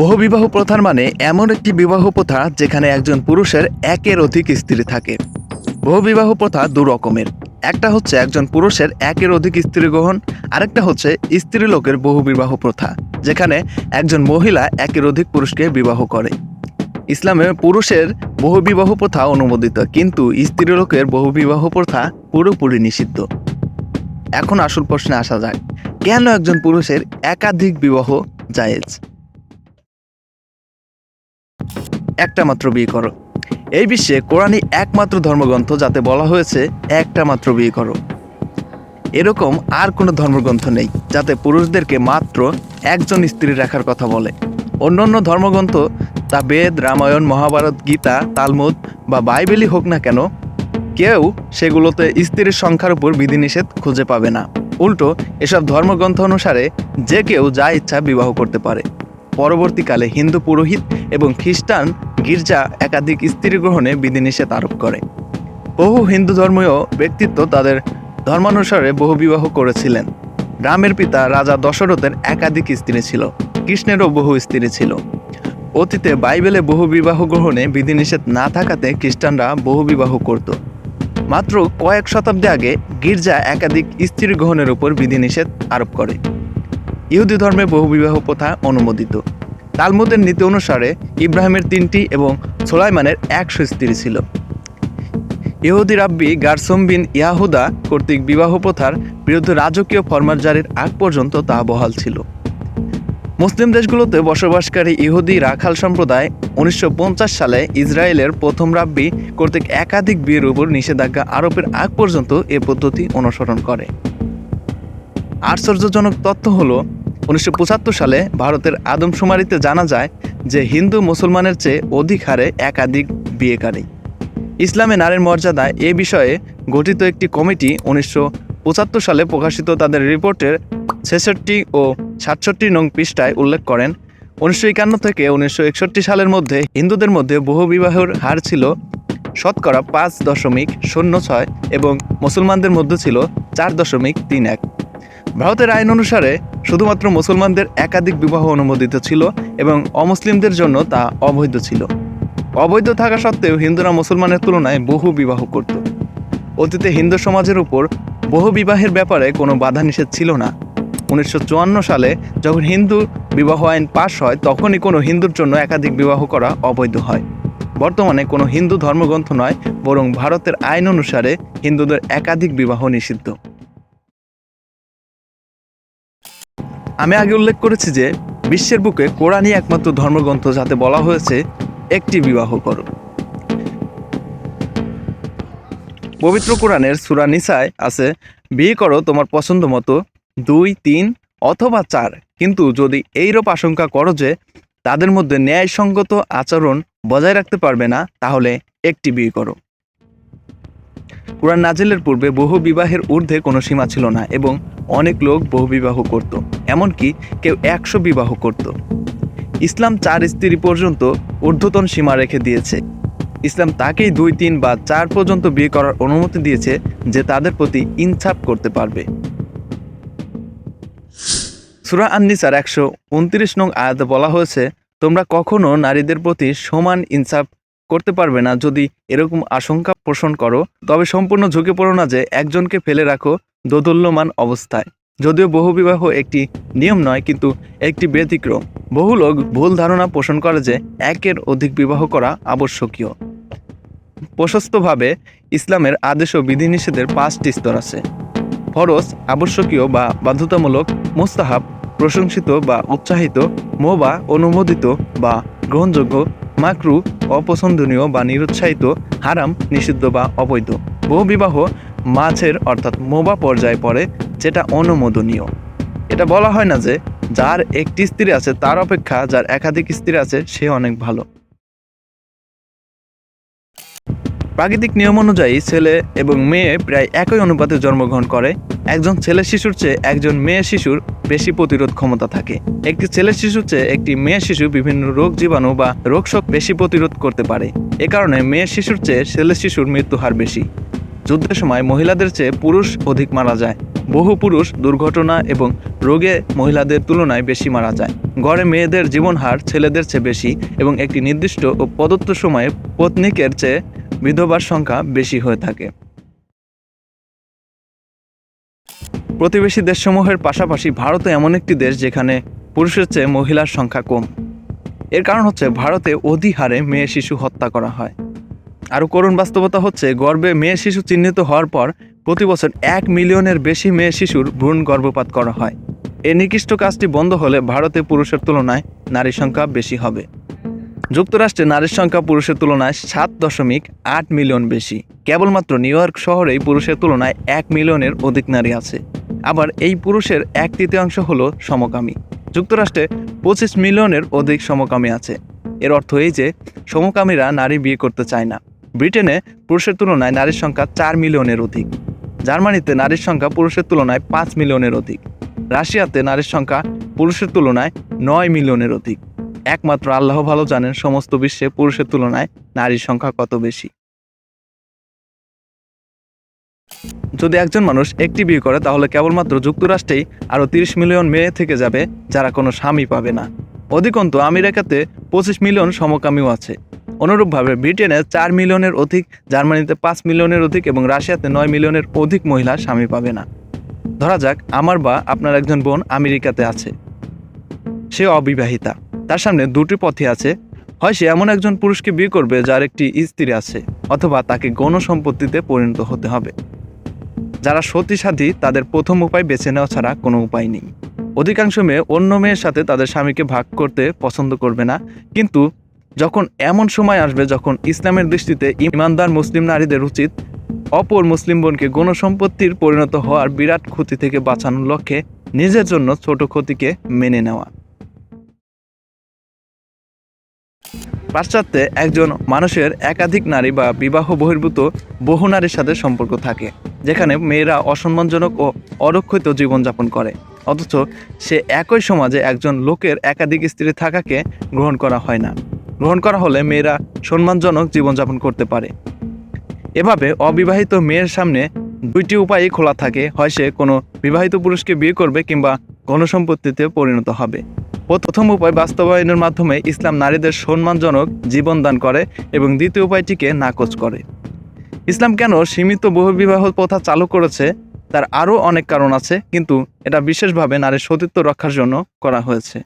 বহুবিবাহ প্রথার মানে এমন একটি বিবাহ প্রথা যেখানে একজন পুরুষের একের অধিক স্ত্রী থাকে। বহুবিবাহ প্রথা দু রকমের, একটা হচ্ছে একজন পুরুষের একের অধিক স্ত্রী গ্রহণ, আরেকটা হচ্ছে স্ত্রী লোকের বহুবিবাহ প্রথা, যেখানে একজন মহিলা একের অধিক পুরুষকে বিবাহ করে। ইসলামে পুরুষের বহুবিবাহ প্রথা অনুমোদিত, কিন্তু স্ত্রী লোকের বহুবিবাহ প্রথা পুরোপুরি নিষিদ্ধ। এখন আসল প্রশ্নে আসা যাক, কেন একজন পুরুষের একাধিক বিবাহ জায়েজ? একটা মাত্র বিয়ে করো। এই বিশ্বে কোরআনই একমাত্র ধর্মগ্রন্থ যাতে বলা হয়েছে একটা মাত্র বিয়ে করো। এরকম আর কোনো ধর্মগ্রন্থ নেই যাতে পুরুষদেরকে মাত্র একজন স্ত্রী রাখার কথা বলে। অন্যান্য ধর্মগ্রন্থ, তা বেদ, রামায়ণ, মহাভারত, গীতা, তালমুদ বা বাইবেলই হোক না কেন, কেউ সেগুলোতে স্ত্রীর সংখ্যার উপর বিধিনিষেধ খুঁজে পাবে না। উল্টো এসব ধর্মগ্রন্থ অনুসারে যে কেউ যা ইচ্ছা বিবাহ করতে পারে। পরবর্তীকালে হিন্দু পুরোহিত এবং খ্রিস্টান গির্জা একাধিক স্ত্রী গ্রহণে বিধিনিষেধ আরোপ করে। বহু হিন্দু ধর্মীয় ব্যক্তিত্ব তাদের ধর্মানুসারে বহুবিবাহ করেছিলেন। রামের পিতা রাজা দশরথের একাধিক স্ত্রী ছিল, কৃষ্ণেরও বহু স্ত্রী ছিল। অতীতে বাইবেলে বহুবিবাহ গ্রহণে বিধিনিষেধ না থাকাতে খ্রিস্টানরা বহুবিবাহ করত। মাত্র কয়েক শতাব্দী আগে গির্জা একাধিক স্ত্রী গ্রহণের উপর বিধিনিষেধ আরোপ করে। ইহুদি ধর্মে বহুবিবাহ প্রথা অনুমোদিত। তালমুদের নীতি অনুসারে ইব্রাহিমের 3টি এবং সুলাইমানের 100 স্ত্রী ছিল। ইহুদি রাব্বি গণসম বিন ইয়াহুদা কর্তৃক বিবাহ প্রথার বিরুদ্ধে রাজকীয় ফরমান জারির আগ পর্যন্ত তা বহাল ছিল। মুসলিম দেশগুলোতে বসবাসকারী ইহুদি রাখাল সম্প্রদায় 1950 সালে ইসরায়েলের প্রথম রাব্বি কর্তৃক একাধিক বিয়ের উপর নিষেধাজ্ঞা আরোপের আগ পর্যন্ত এ পদ্ধতি অনুসরণ করে। আশ্চর্যজনক তথ্য হলো 1975 সালে ভারতের আদমশুমারিতে জানা যায় যে হিন্দু মুসলমানের চেয়ে অধিক হারে একাধিক বিয়েকারী। ইসলামে নারীর মর্যাদা এ বিষয়ে গঠিত একটি কমিটি 1975 সালে প্রকাশিত তাদের রিপোর্টের 66 ও 67 নং পৃষ্ঠায় উল্লেখ করেন, 1951 থেকে 1961 সালের মধ্যে হিন্দুদের মধ্যে বহুবিবাহের হার ছিল শতকরা 5.06 এবং মুসলমানদের মধ্যে ছিল 4.31। ভারতের আইন অনুসারে শুধুমাত্র মুসলমানদের একাধিক বিবাহ অনুমোদিত ছিল এবং অমুসলিমদের জন্য তা অবৈধ ছিল। অবৈধ থাকা সত্ত্বেও হিন্দুরা মুসলমানের তুলনায় বহু বিবাহ করত। অতীতে হিন্দু সমাজের উপর বহু বিবাহের ব্যাপারে কোনো বাধা নিষেধ ছিল না। 1954 সালে যখন হিন্দু বিবাহ আইন পাশ হয়, তখনই কোনো হিন্দুর জন্য একাধিক বিবাহ করা অবৈধ হয়। বর্তমানে কোনো হিন্দু ধর্মগ্রন্থ নয়, বরং ভারতের আইন অনুসারে হিন্দুদের একাধিক বিবাহ নিষিদ্ধ। আমি আগে উল্লেখ করেছি যে বিশ্বের বুকে কোরআনই একমাত্র ধর্মগ্রন্থ যাতে বলা হয়েছে একটি বিবাহ করো। পবিত্র কোরআনের সূরা নিসায় আছে, বিয়ে করো তোমার পছন্দ মতো 2, 3 অথবা 4, কিন্তু যদি এইরূপ আশঙ্কা করো যে তাদের মধ্যে ন্যায়সঙ্গত আচরণ বজায় রাখতে পারবে না, তাহলে একটি বিয়ে করো। কোরআন নাজিলের পূর্বে বহু বিবাহের ঊর্ধ্বে কোনো সীমা ছিল না এবং অনেক লোক বহু বিবাহ করত, এমনকি কেউ 100 বিবাহ করত। ইসলাম 4 স্ত্রী পর্যন্ত ঊর্ধ্বতন সীমা রেখে দিয়েছে। ইসলাম তাকেই 2, 3 বা 4 পর্যন্ত বিয়ে করার অনুমতি দিয়েছে যে তাদের প্রতি ইনসাফ করতে পারবে। সূরা আন-নিসার 129 নং আয়াতে বলা হয়েছে, তোমরা কখনো নারীদের প্রতি সমান ইনসাফ করতে পারবে না। যদি এরকম আশঙ্কা পোষণ করো, তবে সম্পূর্ণ ঝুঁকে পড়ো না যে একজনকে ফেলে রাখো দোদুল্যমান অবস্থায়। যদিও বহুবিবাহ একটি নিয়ম নয়, কিন্তু একটি ব্যতিক্রম। বহু লোক ভুল ধারণা পোষণ করে যে একের অধিক বিবাহ করা আবশ্যকীয়। প্রশস্তভাবে ইসলামের আদেশ ও বিধিনিষেধের 5টি স্তর আছে: ফরজ, আবশ্যকীয় বা বাধ্যতামূলক, মুস্তাহাব, প্রশংসিত বা উৎসাহিত, মোবা, অনুমোদিত বা গ্রহণযোগ্য, মাকরু, অপছন্দনীয় বা নিরুৎসাহিত, হারাম, নিষিদ্ধ বা অবৈধ। বহুবিবাহ মাঝের অর্থাৎ মোবা পর্যায়ে পড়ে, যেটা অনুমোদনীয়। এটা বলা হয় না যে যার একটি স্ত্রী আছে তার অপেক্ষা যার একাধিক স্ত্রী আছে সে অনেক ভালো। প্রাকৃতিক নিয়ম অনুযায়ী ছেলে এবং মেয়ে প্রায় একই অনুপাতে জন্মগ্রহণ করে। একজন ছেলে শিশুর চেয়ে একজন মেয়ে শিশুর বেশি প্রতিরোধ ক্ষমতা থাকে। একটি ছেলে শিশুর চেয়ে একটি মেয়ে শিশু বিভিন্ন রোগ জীবাণু বা রোগশোক বেশি প্রতিরোধ করতে পারে। এ কারণে মেয়ে শিশুর চেয়ে ছেলে শিশুর মৃত্যু হার বেশি। যুদ্ধের সময় মহিলাদের চেয়ে পুরুষ অধিক মারা যায়। বহু পুরুষ দুর্ঘটনা এবং রোগে মহিলাদের তুলনায় বেশি মারা যায়। গড়ে মেয়েদের জীবনহার ছেলেদের চেয়ে বেশি এবং একটি নির্দিষ্ট ও প্রদত্ত সময়ে পত্নীকের চেয়ে বিধবার সংখ্যা বেশি হয়ে থাকে। প্রতিবেশী দেশসমূহের পাশাপাশি ভারতও এমন একটি দেশ যেখানে পুরুষের চেয়ে মহিলার সংখ্যা কম। এর কারণ হচ্ছে ভারতে অধিক হারে মেয়ে শিশু হত্যা করা হয়। আরও করুণ বাস্তবতা হচ্ছে গর্ভে মেয়ে শিশু চিহ্নিত হওয়ার পর প্রতি বছর 1 মিলিয়নের বেশি মেয়ে শিশুর ভ্রূণ গর্ভপাত করা হয়। এই নিকৃষ্ট কাজটি বন্ধ হলে ভারতে পুরুষের তুলনায় নারীর সংখ্যা বেশি হবে। যুক্তরাষ্ট্রে নারীর সংখ্যা পুরুষের তুলনায় 7.8 মিলিয়ন বেশি। কেবলমাত্র নিউ ইয়র্ক শহরেই পুরুষের তুলনায় 1 মিলিয়নের অধিক নারী আছে। আবার এই পুরুষের 1/3 হলো সমকামী। যুক্তরাষ্ট্রে 25 মিলিয়নের অধিক সমকামী আছে। এর অর্থ এই যে সমকামীরা নারী বিয়ে করতে চায় না। ব্রিটেনে পুরুষের তুলনায় নারীর সংখ্যা 4 মিলিয়নের অধিক। জার্মানিতে নারীর সংখ্যা পুরুষের তুলনায় 5 মিলিয়নের অধিক। রাশিয়াতে নারীর সংখ্যা পুরুষের তুলনায় 9 মিলিয়নের অধিক। একমাত্র আল্লাহ ভালো জানেন সমস্ত বিশ্বে পুরুষের তুলনায় নারীর সংখ্যা কত বেশি। যদি একজন মানুষ একটি বিয়ে করে তাহলে কেবলমাত্র যুক্তরাষ্ট্রেই আরও 30 মিলিয়ন মেয়ে থেকে যাবে যারা কোনো স্বামী পাবে না। অধিকন্তু আমেরিকাতে 25 মিলিয়ন সমকামীও আছে। অনুরূপভাবে ব্রিটেনে 4 মিলিয়নের অধিক, জার্মানিতে 5 মিলিয়নের অধিক এবং রাশিয়াতে 9 মিলিয়নের অধিক মহিলা স্বামী পাবে না। ধরা যাক আমার বা আপনার একজন বোন আমেরিকাতে আছে, সে অবিবাহিতা। তার সামনে দুটি পথই আছে, হয় সে এমন একজন পুরুষকে বিয়ে করবে যার একটি স্ত্রী আছে, অথবা তাকে গণসম্পত্তিতে পরিণত হতে হবে। যারা সতী সাধী তাদের প্রথম উপায় বেছে নেওয়া ছাড়া কোনো উপায় নেই। অধিকাংশ মেয়ে অন্য মেয়ের সাথে তাদের স্বামীকে ভাগ করতে পছন্দ করবে না, কিন্তু যখন এমন সময় আসবে যখন ইসলামের দৃষ্টিতে ইমানদার মুসলিম নারীদের উচিত অপর মুসলিম বোনকে গণসম্পত্তির পরিণত হওয়ার বিরাট ক্ষতি থেকে বাঁচানোর লক্ষ্যে নিজের জন্য ছোট ক্ষতিকে মেনে নেওয়া। পাশ্চাত্যে একজন মানুষের একাধিক নারী বা বিবাহ বহির্ভূত বহু নারীর সাথে সম্পর্ক থাকে, যেখানে মেয়েরা অসম্মানজনক ও অরক্ষিত জীবনযাপন করে, অথচ সে একই সমাজে একজন লোকের একাধিক স্ত্রী থাকাকে গ্রহণ করা হয় না। গ্রহণ করা হলে মেয়েরা সম্মানজনক জীবনযাপন করতে পারে। এভাবে অবিবাহিত মেয়ের সামনে দুইটি উপায়ই খোলা থাকে, হয় সে কোনো বিবাহিত পুরুষকে বিয়ে করবে কিংবা গণসম্পত্তিতে পরিণত হবে। প্রথম উপায় বাস্তবায়নের মাধ্যমে ইসলাম নারীদের সম্মানজনক জীবন দান করে এবং দ্বিতীয় উপায়টিকে নাকচ করে। ইসলাম কেন সীমিত বহুবিবাহ প্রথা চালু করেছে তার আরও অনেক কারণ আছে, কিন্তু এটা বিশেষভাবে নারীর সতীত্ব রক্ষার জন্য করা হয়েছে।